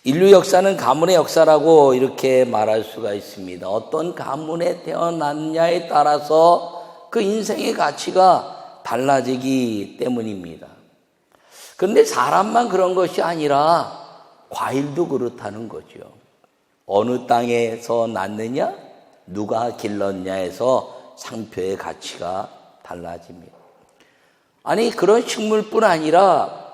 인류 역사는 가문의 역사라고 이렇게 말할 수가 있습니다. 어떤 가문에 태어났냐에 따라서 그 인생의 가치가 달라지기 때문입니다. 그런데 사람만 그런 것이 아니라 과일도 그렇다는 거죠. 어느 땅에서 났느냐, 누가 길렀냐에서 상표의 가치가 달라집니다. 아니, 그런 식물뿐 아니라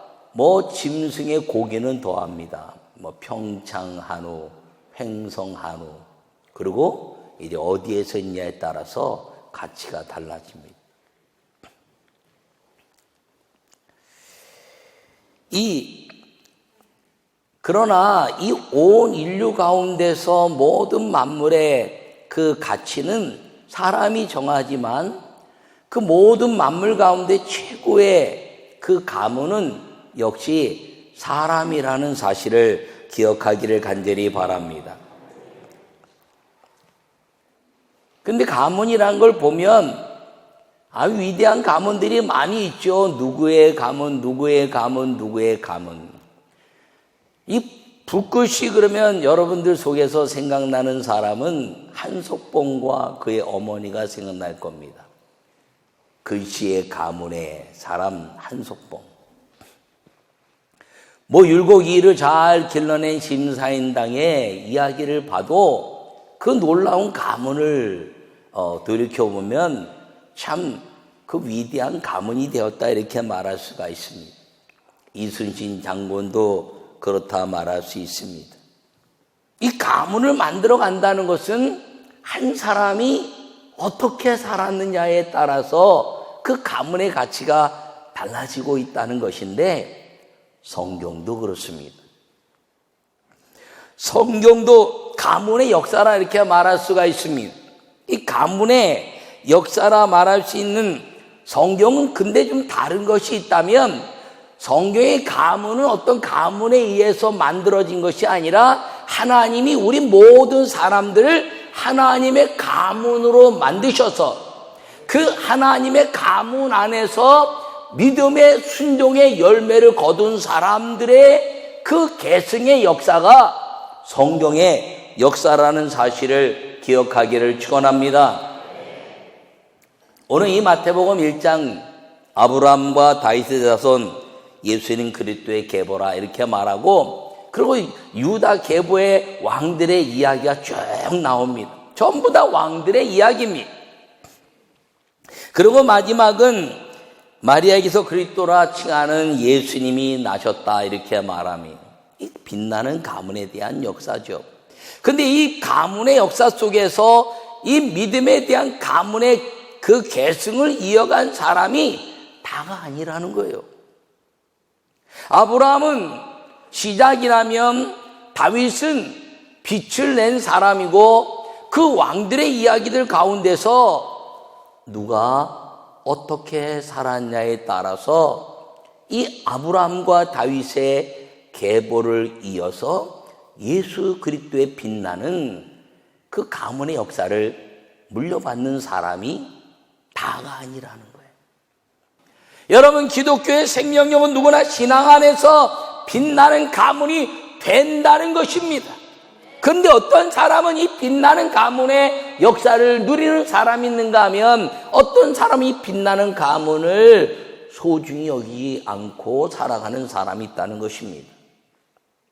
짐승의 고기는 더합니다. 평창한우, 횡성한우, 그리고 이제 어디에서 있냐에 따라서 가치가 달라집니다. 그러나 이 온 인류 가운데서 모든 만물의 그 가치는 사람이 정하지만 그 모든 만물 가운데 최고의 그 가문은 역시 사람이라는 사실을 기억하기를 간절히 바랍니다. 근데 가문이란 걸 보면 위대한 가문들이 많이 있죠. 누구의 가문, 누구의 가문, 누구의 가문. 이 붓글씨 그러면 여러분들 속에서 생각나는 사람은 한석봉과 그의 어머니가 생각날 겁니다. 글씨의 가문의 사람 한석봉. 율곡이를 잘 길러낸 심사인당의 이야기를 봐도 그 놀라운 가문을 돌이켜보면 참 그 위대한 가문이 되었다 이렇게 말할 수가 있습니다. 이순신 장군도 그렇다 말할 수 있습니다. 이 가문을 만들어 간다는 것은 한 사람이 어떻게 살았느냐에 따라서 그 가문의 가치가 달라지고 있다는 것인데 성경도 그렇습니다. 성경도 가문의 역사라 이렇게 말할 수가 있습니다. 이 가문의 역사라 말할 수 있는 성경은 근데 좀 다른 것이 있다면 성경의 가문은 어떤 가문에 의해서 만들어진 것이 아니라 하나님이 우리 모든 사람들을 하나님의 가문으로 만드셔서 그 하나님의 가문 안에서 믿음의 순종의 열매를 거둔 사람들의 그 계승의 역사가 성경의 역사라는 사실을 기억하기를 축원합니다. 오늘 이 마태복음 1장 아브라함과 다윗의 자손 예수님 그리스도의 계보라 이렇게 말하고 그리고 유다 계보의 왕들의 이야기가 쭉 나옵니다. 전부 다 왕들의 이야기입니다. 그리고 마지막은 마리아에게서 그리스도라 칭하는 예수님이 나셨다 이렇게 말합니다. 이 빛나는 가문에 대한 역사죠. 근데 이 가문의 역사 속에서 이 믿음에 대한 가문의 그 계승을 이어간 사람이 다가 아니라는 거예요. 아브라함은 시작이라면 다윗은 빛을 낸 사람이고 그 왕들의 이야기들 가운데서 누가 어떻게 살았냐에 따라서 이 아브라함과 다윗의 계보를 이어서 예수 그리스도의 빛나는 그 가문의 역사를 물려받는 사람이 다가 아니라는 거예요. 여러분, 기독교의 생명력은 누구나 신앙 안에서 빛나는 가문이 된다는 것입니다. 그런데 어떤 사람은 이 빛나는 가문의 역사를 누리는 사람이 있는가 하면 어떤 사람이 이 빛나는 가문을 소중히 여기지 않고 살아가는 사람이 있다는 것입니다.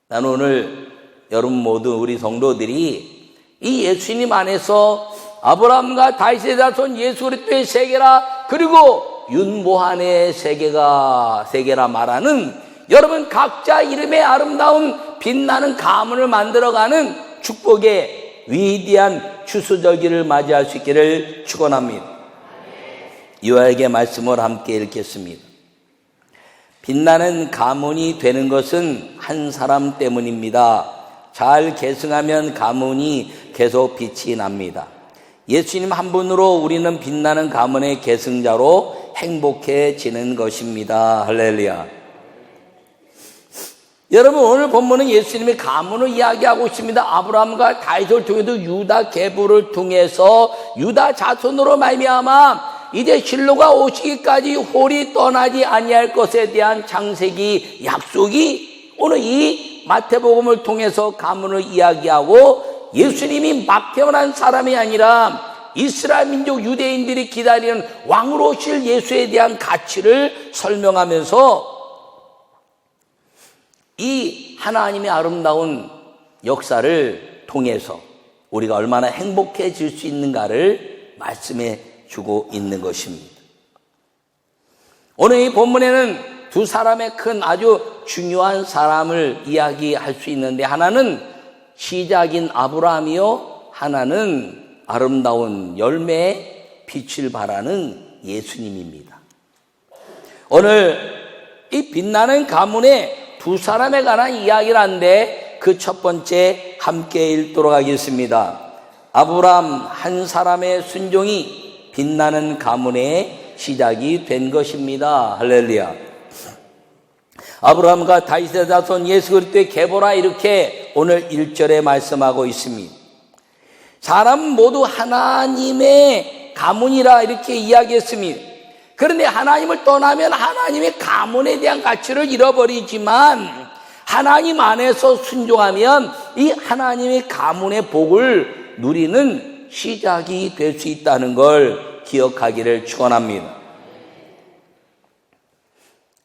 나는 오늘 여러분 모두 우리 성도들이 이 예수님 안에서 아브라함과 다윗의 자손 예수 그리스도의 세계라 그리고 윤보한의 세계라 말하는 여러분 각자 이름의 아름다운 빛나는 가문을 만들어가는 축복의 위대한 추수절기를 맞이할 수 있기를 축원합니다. 요한의 말씀을 함께 읽겠습니다. 빛나는 가문이 되는 것은 한 사람 때문입니다. 잘 계승하면 가문이 계속 빛이 납니다. 예수님 한 분으로 우리는 빛나는 가문의 계승자로 행복해지는 것입니다. 할렐루야. 여러분, 오늘 본문은 예수님의 가문을 이야기하고 있습니다. 아브라함과 다윗을 통해서 유다 계보를 통해서 유다 자손으로 말미암아 이제 실로가 오시기까지 홀이 떠나지 아니할 것에 대한 창세기 약속이 오늘 이 이 마태복음을 통해서 가문을 이야기하고 예수님이 막 태어난 사람이 아니라 이스라엘 민족 유대인들이 기다리는 왕으로 오실 예수에 대한 가치를 설명하면서 이 하나님의 아름다운 역사를 통해서 우리가 얼마나 행복해질 수 있는가를 말씀해 주고 있는 것입니다. 오늘 이 본문에는 두 사람의 큰 아주 중요한 사람을 이야기할 수 있는데, 하나는 시작인 아브라함이요, 하나는 아름다운 열매의 빛을 발하는 예수님입니다. 오늘 이 빛나는 가문의 두 사람에 관한 이야기를 하는데, 그 첫 번째 함께 읽도록 하겠습니다. 아브라함 한 사람의 순종이 빛나는 가문의 시작이 된 것입니다. 할렐루야. 아브라함과 다윗의 자손 예수 그리스도의 계보라, 이렇게 오늘 1절에 말씀하고 있습니다. 사람 모두 하나님의 가문이라 이렇게 이야기했습니다. 그런데 하나님을 떠나면 하나님의 가문에 대한 가치를 잃어버리지만, 하나님 안에서 순종하면 이 하나님의 가문의 복을 누리는 시작이 될 수 있다는 걸 기억하기를 축원합니다.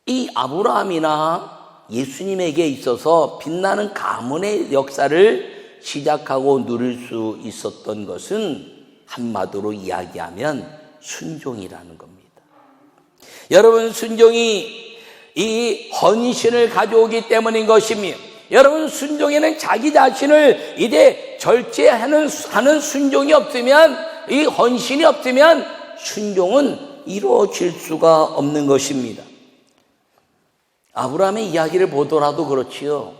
이 아브라함이나 예수님에게 있어서 빛나는 가문의 역사를 시작하고 누릴 수 있었던 것은 한마디로 이야기하면 순종이라는 겁니다. 여러분, 순종이 이 헌신을 가져오기 때문인 것입니다. 여러분, 순종에는 자기 자신을 이제 절제하는 순종이 없으면, 이 헌신이 없으면 순종은 이루어질 수가 없는 것입니다. 아브라함의 이야기를 보더라도 그렇지요.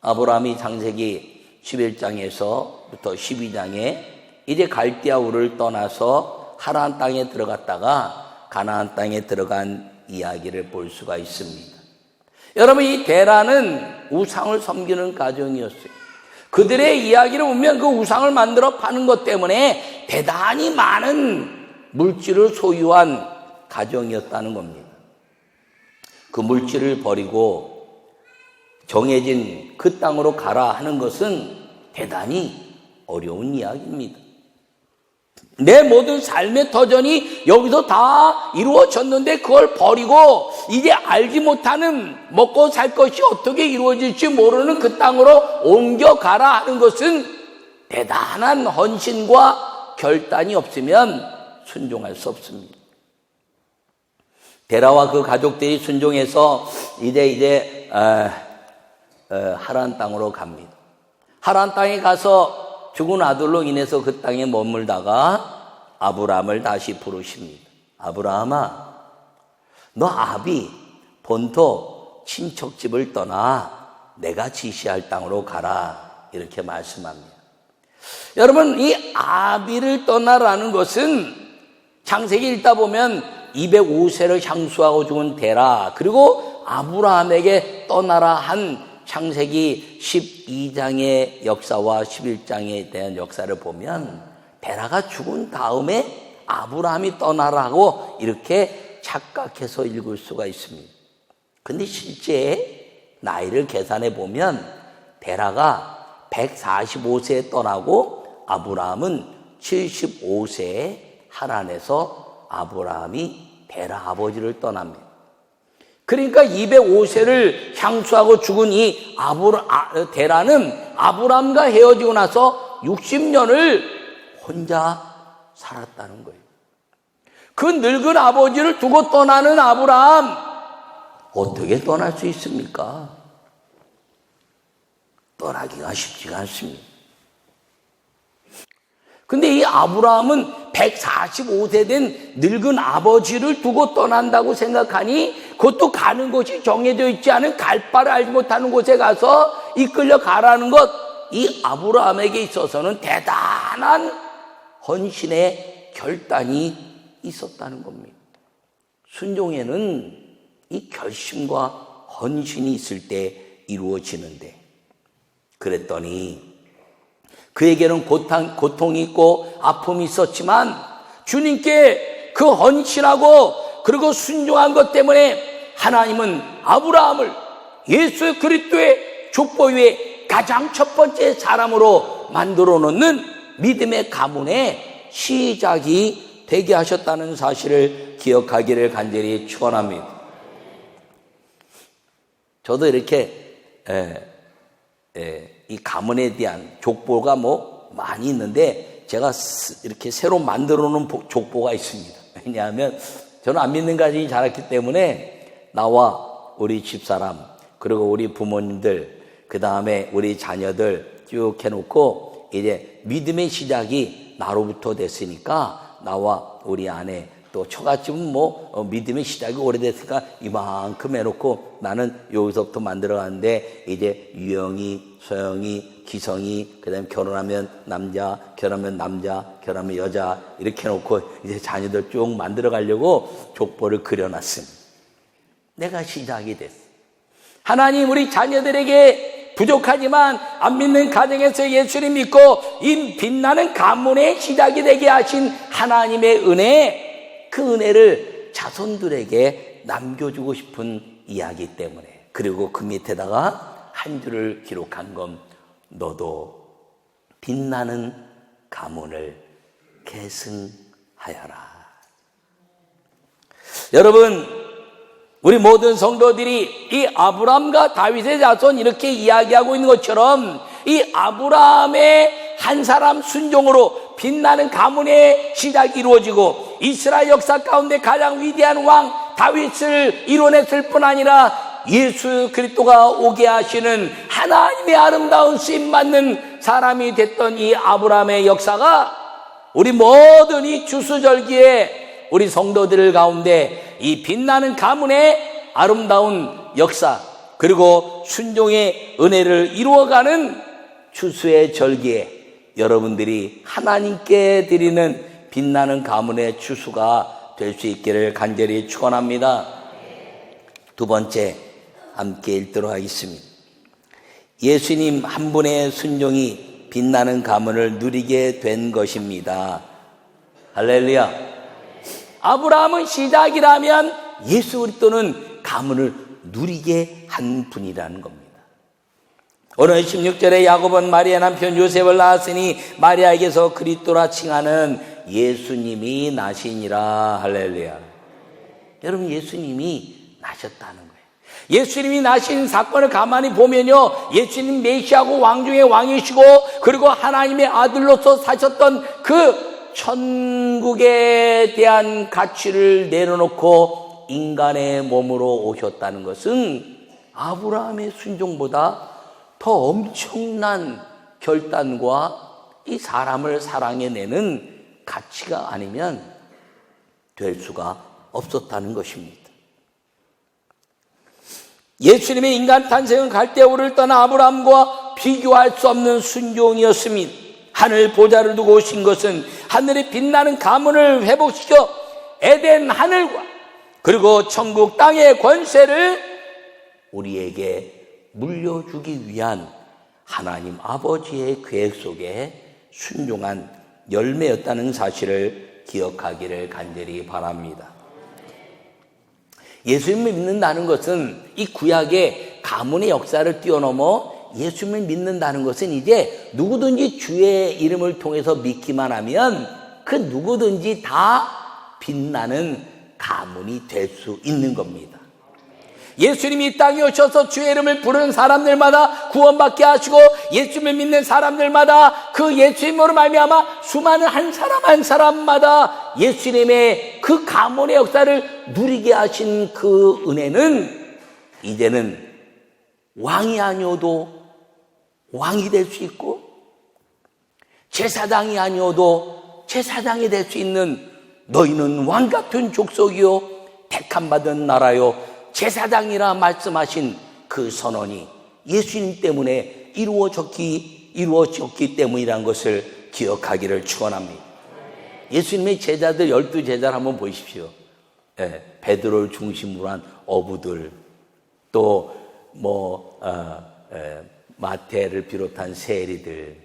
아브라함이 창세기 11장에서부터 12장에 이제 갈대아 우를 떠나서 하란 땅에 들어갔다가 가나안 땅에 들어간 이야기를 볼 수가 있습니다. 여러분, 이 데라는 우상을 섬기는 가정이었어요. 그들의 이야기를 보면 그 우상을 만들어 파는 것 때문에 대단히 많은 물질을 소유한 가정이었다는 겁니다. 그 물질을 버리고 정해진 그 땅으로 가라 하는 것은 대단히 어려운 이야기입니다. 내 모든 삶의 터전이 여기서 다 이루어졌는데 그걸 버리고 이제 알지 못하는, 먹고 살 것이 어떻게 이루어질지 모르는 그 땅으로 옮겨가라 하는 것은 대단한 헌신과 결단이 없으면 순종할 수 없습니다. 데라와 그 가족들이 순종해서 이제 하란 땅으로 갑니다. 하란 땅에 가서 죽은 아들로 인해서 그 땅에 머물다가 아브라함을 다시 부르십니다. 아브라함아, 너 아비 본토 친척집을 떠나 내가 지시할 땅으로 가라, 이렇게 말씀합니다. 여러분, 이 아비를 떠나라는 것은 창세기 읽다 보면 205세를 향수하고 죽은 데라, 그리고 아브라함에게 떠나라 한 창세기 12장의 역사와 11장에 대한 역사를 보면 데라가 죽은 다음에 아브라함이 떠나라고 이렇게 착각해서 읽을 수가 있습니다. 근데 실제 나이를 계산해 보면 데라가 145세에 떠나고 아브라함은 75세에 하란에서 아브라함이 데라 아버지를 떠납니다. 그러니까 205세를 향수하고 죽은 이 데라는 아브라함과 헤어지고 나서 60년을 혼자 살았다는 거예요. 그 늙은 아버지를 두고 떠나는 아브라함, 어떻게 떠날 수 있습니까? 떠나기가 쉽지가 않습니다. 근데 이 아브라함은 145세 된 늙은 아버지를 두고 떠난다고 생각하니, 그것도 가는 곳이 정해져 있지 않은, 갈 바를 알지 못하는 곳에 가서 이끌려 가라는 것, 이 아브라함에게 있어서는 대단한 헌신의 결단이 있었다는 겁니다. 순종에는 이 결심과 헌신이 있을 때 이루어지는데, 그랬더니 그에게는 고통이 있고 아픔이 있었지만 주님께 그 헌신하고 그리고 순종한 것 때문에 하나님은 아브라함을 예수 그리스도의 족보 위에 가장 첫 번째 사람으로 만들어 놓는 믿음의 가문의 시작이 되게 하셨다는 사실을 기억하기를 간절히 축원합니다. 저도 이렇게 이 가문에 대한 족보가 많이 있는데 제가 이렇게 새로 만들어 놓은 족보가 있습니다. 왜냐하면 저는 안 믿는 가정이 자랐기 때문에 나와 우리 집사람 그리고 우리 부모님들 그 다음에 우리 자녀들 쭉 해놓고 이제 믿음의 시작이 나로부터 됐으니까 나와 우리 아내 또 처갓집은 믿음의 시작이 오래됐으니까 이만큼 해놓고 나는 여기서부터 만들어가는데 이제 유영이, 소영이, 기성이 그 다음에 결혼하면 남자, 결혼하면 남자, 결혼하면 여자 이렇게 해놓고 이제 자녀들 쭉 만들어가려고 족보를 그려놨습니다. 내가 시작이 됐어. 하나님 우리 자녀들에게 부족하지만 안 믿는 가정에서 예수를 믿고 이 빛나는 가문의 시작이 되게 하신 하나님의 은혜, 그 은혜를 자손들에게 남겨주고 싶은 이야기 때문에, 그리고 그 밑에다가 한 줄을 기록한 건 너도 빛나는 가문을 계승하여라. 여러분, 우리 모든 성도들이 이 아브라함과 다윗의 자손 이렇게 이야기하고 있는 것처럼 이 아브라함의 한 사람 순종으로 빛나는 가문의 시작이 이루어지고 이스라엘 역사 가운데 가장 위대한 왕 다윗을 이뤄냈을 뿐 아니라 예수 그리스도가 오게 하시는 하나님의 아름다운 쓰임받는 사람이 됐던 이 아브라함의 역사가 우리 모든 이 추수절기에 우리 성도들 가운데 이 빛나는 가문의 아름다운 역사 그리고 순종의 은혜를 이루어가는 추수의 절기에 여러분들이 하나님께 드리는 빛나는 가문의 추수가 될 수 있기를 간절히 축원합니다. 두 번째 함께 읽도록 하겠습니다. 예수님 한 분의 순종이 빛나는 가문을 누리게 된 것입니다. 할렐루야. 아브라함은 시작이라면 예수 그리스도는 가문을 누리게 한 분이라는 겁니다. 오늘 16절에 야곱은 마리아 남편 요셉을 낳았으니 마리아에게서 그리스도라 칭하는 예수님이 나시니라. 할렐루야. 여러분, 예수님이 나셨다는 거예요. 예수님이 나신 사건을 가만히 보면요, 예수님 메시아고 왕 중에 왕이시고 그리고 하나님의 아들로서 사셨던 그 천국에 대한 가치를 내려놓고 인간의 몸으로 오셨다는 것은 아브라함의 순종보다 더 엄청난 결단과 이 사람을 사랑해내는 가치가 아니면 될 수가 없었다는 것입니다. 예수님의 인간 탄생은 갈대우를 떠나 아브라함과 비교할 수 없는 순종이었습니다. 하늘 보좌를 두고 오신 것은 하늘에 빛나는 가문을 회복시켜 에덴 하늘과 그리고 천국 땅의 권세를 우리에게 물려주기 위한 하나님 아버지의 계획 속에 순종한 열매였다는 사실을 기억하기를 간절히 바랍니다. 예수님을 믿는다는 것은 이 구약의 가문의 역사를 뛰어넘어 예수님을 믿는다는 것은 이제 누구든지 주의 이름을 통해서 믿기만 하면 그 누구든지 다 빛나는 가문이 될 수 있는 겁니다. 예수님이 이 땅에 오셔서 주의 이름을 부르는 사람들마다 구원받게 하시고 예수님을 믿는 사람들마다 그 예수님으로 말미암아 수많은 한 사람 한 사람마다 예수님의 그 가문의 역사를 누리게 하신 그 은혜는 이제는 왕이 아니어도 왕이 될 수 있고 제사장이 아니어도 제사장이 될 수 있는 너희는 왕 같은 족속이요 택함 받은 나라요 제사장이라 말씀하신 그 선언이 예수님 때문에 이루어졌기 때문이라는 것을 기억하기를 축원합니다. 예수님의 제자들 12제자를 한번 보십시오. 베드로를 중심으로 한 어부들, 또 마태를 비롯한 세리들,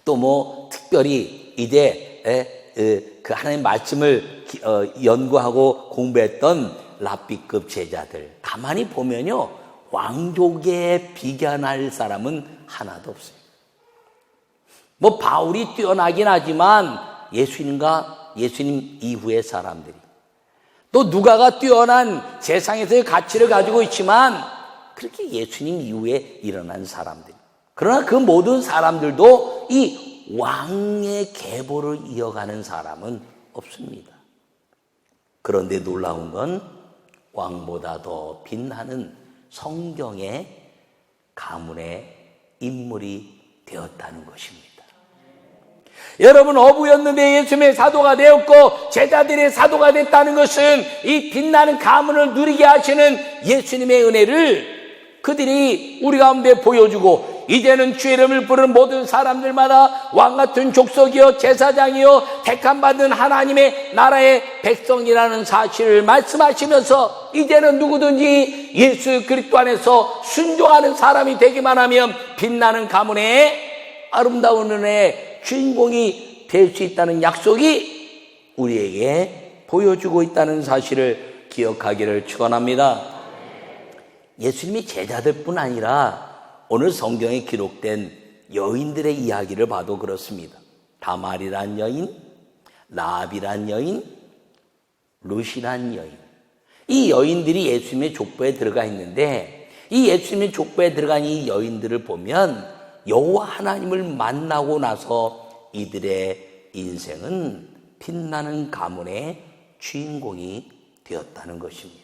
또 특별히 이제 그 하나님의 말씀을 연구하고 공부했던 랍비급 제자들, 가만히 보면요 왕족에 비견할 사람은 하나도 없어요. 뭐 바울이 뛰어나긴 하지만 예수님 이후의 사람들이, 또 누가가 뛰어난 세상에서의 가치를 가지고 있지만 그렇게 예수님 이후에 일어난 사람들, 그러나 그 모든 사람들도 이 왕의 계보를 이어가는 사람은 없습니다. 그런데 놀라운 건 왕보다 더 빛나는 성경의 가문의 인물이 되었다는 것입니다. 여러분, 어부였는데 예수님의 사도가 되었고 제자들의 사도가 됐다는 것은 이 빛나는 가문을 누리게 하시는 예수님의 은혜를 그들이 우리 가운데 보여주고, 이제는 주의 이름을 부르는 모든 사람들마다 왕같은 족속이요 제사장이요 택함받은 하나님의 나라의 백성이라는 사실을 말씀하시면서, 이제는 누구든지 예수 그리스도 안에서 순종하는 사람이 되기만 하면 빛나는 가문의 아름다운 은혜의 주인공이 될 수 있다는 약속이 우리에게 보여주고 있다는 사실을 기억하기를 축원합니다. 예수님이 제자들뿐 아니라 오늘 성경에 기록된 여인들의 이야기를 봐도 그렇습니다. 다말이란 여인, 라합이란 여인, 룻이란 여인, 이 여인들이 예수님의 족보에 들어가 있는데, 이 예수님의 족보에 들어간 이 여인들을 보면 여호와 하나님을 만나고 나서 이들의 인생은 빛나는 가문의 주인공이 되었다는 것입니다.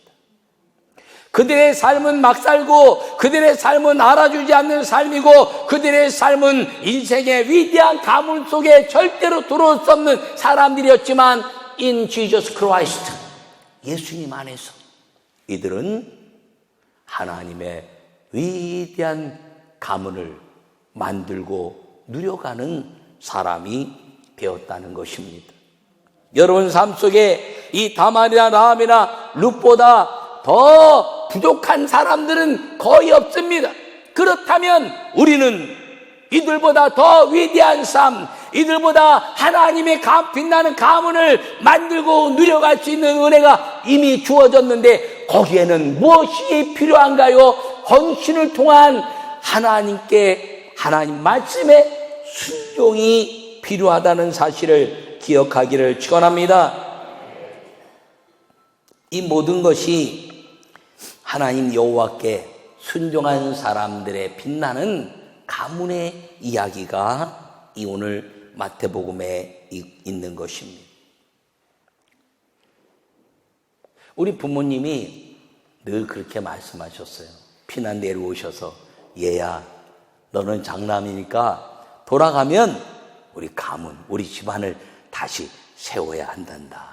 그들의 삶은 막 살고, 그들의 삶은 알아주지 않는 삶이고, 그들의 삶은 인생의 위대한 가문 속에 절대로 들어올 수 없는 사람들이었지만, in Jesus Christ, 예수님 안에서 이들은 하나님의 위대한 가문을 만들고 누려가는 사람이 되었다는 것입니다. 여러분 삶 속에 이 다말이나 라합이나 룻보다 더 부족한 사람들은 거의 없습니다. 그렇다면 우리는 이들보다 더 위대한 삶, 이들보다 하나님의 빛나는 가문을 만들고 누려갈 수 있는 은혜가 이미 주어졌는데, 거기에는 무엇이 필요한가요? 헌신을 통한 하나님 말씀의 순종이 필요하다는 사실을 기억하기를 축원합니다. 이 모든 것이 하나님 여호와께 순종한 사람들의 빛나는 가문의 이야기가 이 오늘 마태복음에 있는 것입니다. 우리 부모님이 늘 그렇게 말씀하셨어요. 피난 내려오셔서, 얘야, 너는 장남이니까 돌아가면 우리 가문, 우리 집안을 다시 세워야 한단다.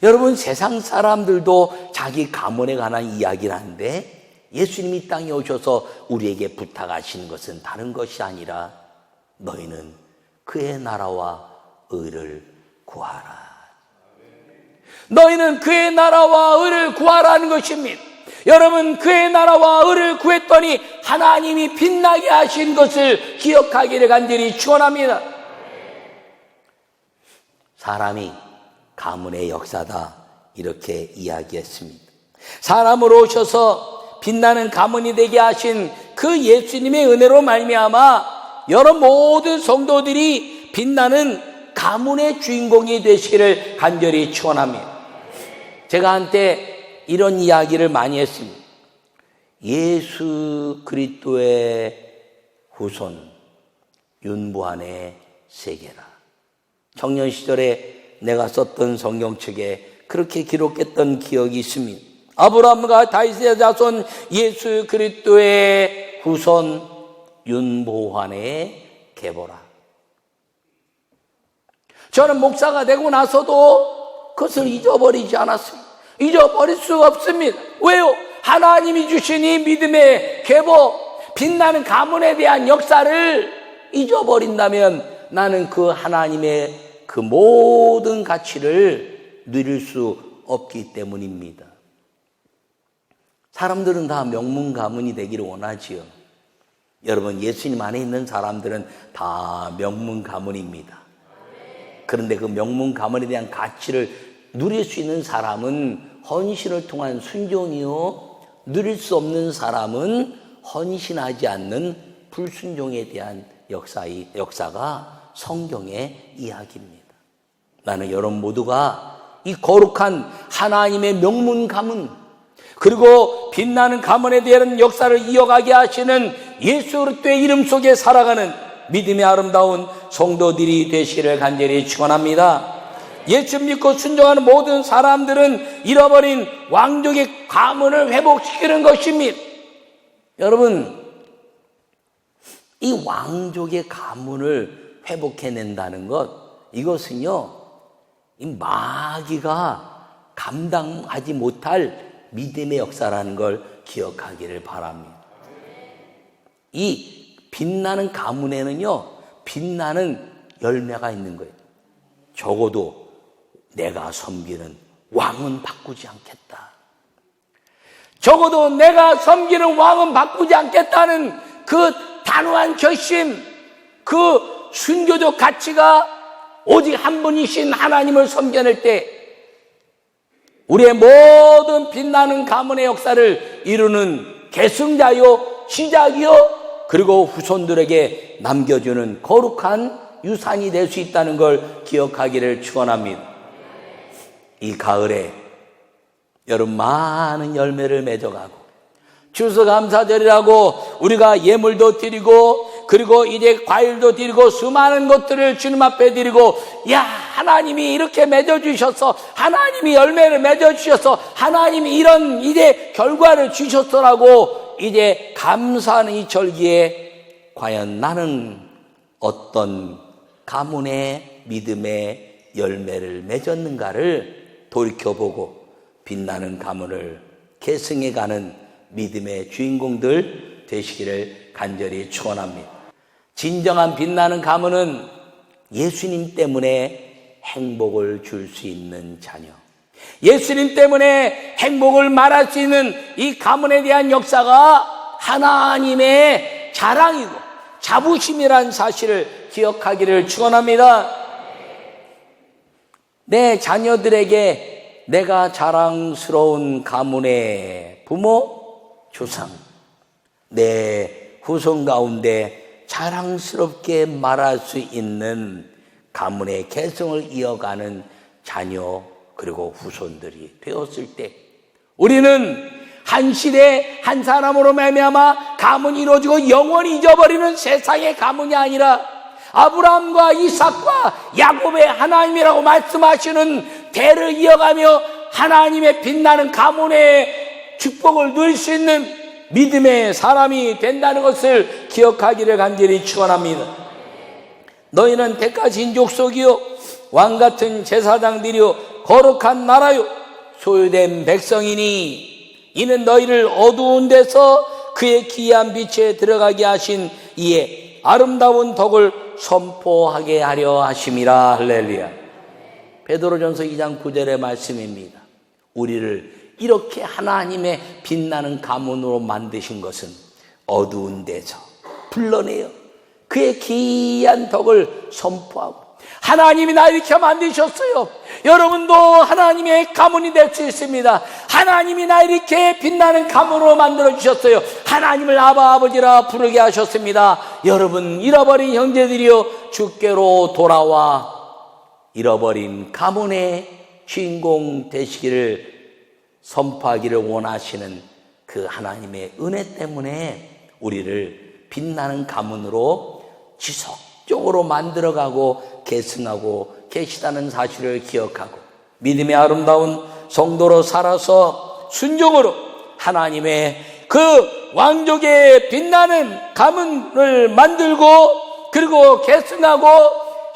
여러분, 세상 사람들도 자기 가문에 관한 이야기를 하는데, 예수님이 이 땅에 오셔서 우리에게 부탁하시는 것은 다른 것이 아니라, 너희는 그의 나라와 의를 구하라. 너희는 그의 나라와 의를 구하라는 것입니다. 여러분, 그의 나라와 의를 구했더니 하나님이 빛나게 하신 것을 기억하기를 간절히 축원합니다. 사람이 가문의 역사다, 이렇게 이야기했습니다. 사람으로 오셔서 빛나는 가문이 되게 하신 그 예수님의 은혜로 말미암아 여러 모든 성도들이 빛나는 가문의 주인공이 되시기를 간절히 축원합니다. 제가 한때 이런 이야기를 많이 했습니다. 예수 그리스도의 후손 윤보한의 세계라. 청년 시절에 내가 썼던 성경책에 그렇게 기록했던 기억이 있습니다. 아브라함과 다윗의 자손 예수 그리스도의 후손 윤보환의 계보라. 저는 목사가 되고 나서도 그것을 잊어버리지 않았습니다. 잊어버릴 수가 없습니다. 왜요? 하나님이 주신 이 믿음의 계보, 빛나는 가문에 대한 역사를 잊어버린다면 나는 그 하나님의 그 모든 가치를 누릴 수 없기 때문입니다. 사람들은 다 명문 가문이 되기를 원하지요. 여러분, 예수님 안에 있는 사람들은 다 명문 가문입니다. 그런데 그 명문 가문에 대한 가치를 누릴 수 있는 사람은 헌신을 통한 순종이요, 누릴 수 없는 사람은 헌신하지 않는 불순종에 대한 역사가 성경의 이야기입니다. 나는 여러분 모두가 이 거룩한 하나님의 명문 가문, 그리고 빛나는 가문에 대한 역사를 이어가게 하시는 예수 그리스도의 이름 속에 살아가는 믿음의 아름다운 성도들이 되시기를 간절히 축원합니다. 예수 믿고 순종하는 모든 사람들은 잃어버린 왕족의 가문을 회복시키는 것입니다. 여러분, 이 왕족의 가문을 회복해낸다는 것, 이것은요, 이 마귀가 감당하지 못할 믿음의 역사라는 걸 기억하기를 바랍니다. 이 빛나는 가문에는요, 빛나는 열매가 있는 거예요. 적어도 내가 섬기는 왕은 바꾸지 않겠다. 적어도 내가 섬기는 왕은 바꾸지 않겠다는 그 단호한 결심, 그 순교적 가치가 오직 한 분이신 하나님을 섬겨낼 때 우리의 모든 빛나는 가문의 역사를 이루는 계승자요, 시작이요, 그리고 후손들에게 남겨주는 거룩한 유산이 될 수 있다는 걸 기억하기를 축원합니다. 이 가을에 여러분 많은 열매를 맺어가고 추수감사절이라고 우리가 예물도 드리고 그리고 이제 과일도 드리고 수많은 것들을 주님 앞에 드리고, 야, 하나님이 이렇게 맺어주셔서, 하나님이 열매를 맺어주셔서, 하나님이 이런 이제 결과를 주셨더라고 이제 감사하는 이 절기에 과연 나는 어떤 가문의 믿음의 열매를 맺었는가를 돌이켜보고 빛나는 가문을 계승해가는 믿음의 주인공들 되시기를 간절히 축원합니다. 진정한 빛나는 가문은 예수님 때문에 행복을 줄 수 있는 자녀, 예수님 때문에 행복을 말할 수 있는 이 가문에 대한 역사가 하나님의 자랑이고 자부심이라는 사실을 기억하기를 축원합니다. 내 자녀들에게 내가 자랑스러운 가문의 부모, 조상, 내 후손 가운데 자랑스럽게 말할 수 있는 가문의 계승을 이어가는 자녀 그리고 후손들이 되었을 때 우리는 한 시대 한 사람으로 말미암아 가문이 이루어지고 영원히 잊어버리는 세상의 가문이 아니라 아브라함과 이삭과 야곱의 하나님이라고 말씀하시는 대를 이어가며 하나님의 빛나는 가문의 축복을 누릴 수 있는 믿음의 사람이 된다는 것을 기억하기를 간절히 축원합니다. 너희는 택하신 족속이요 왕같은 제사장들이요 거룩한 나라요 소유된 백성이니 이는 너희를 어두운 데서 그의 기이한 빛에 들어가게 하신 이의 아름다운 덕을 선포하게 하려 하심이라. 할렐루야. 베드로전서 2장 9절의 말씀입니다. 우리를 이렇게 하나님의 빛나는 가문으로 만드신 것은 어두운 데서 불러내어 그의 기이한 덕을 선포하고, 하나님이 나 이렇게 만드셨어요. 여러분도 하나님의 가문이 될 수 있습니다. 하나님이 나 이렇게 빛나는 가문으로 만들어주셨어요. 하나님을 아버지라 부르게 하셨습니다. 여러분 잃어버린 형제들이여 주께로 돌아와 잃어버린 가문의 주인공 되시기를 선포하기를 원하시는 그 하나님의 은혜 때문에 우리를 빛나는 가문으로 지속적으로 만들어가고 계승하고 계시다는 사실을 기억하고 믿음의 아름다운 성도로 살아서 순종으로 하나님의 그 왕족의 빛나는 가문을 만들고 그리고 계승하고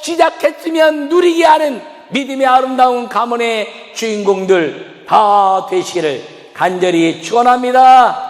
시작했으면 누리게 하는 믿음의 아름다운 가문의 주인공들 다 되시기를 간절히 축원합니다.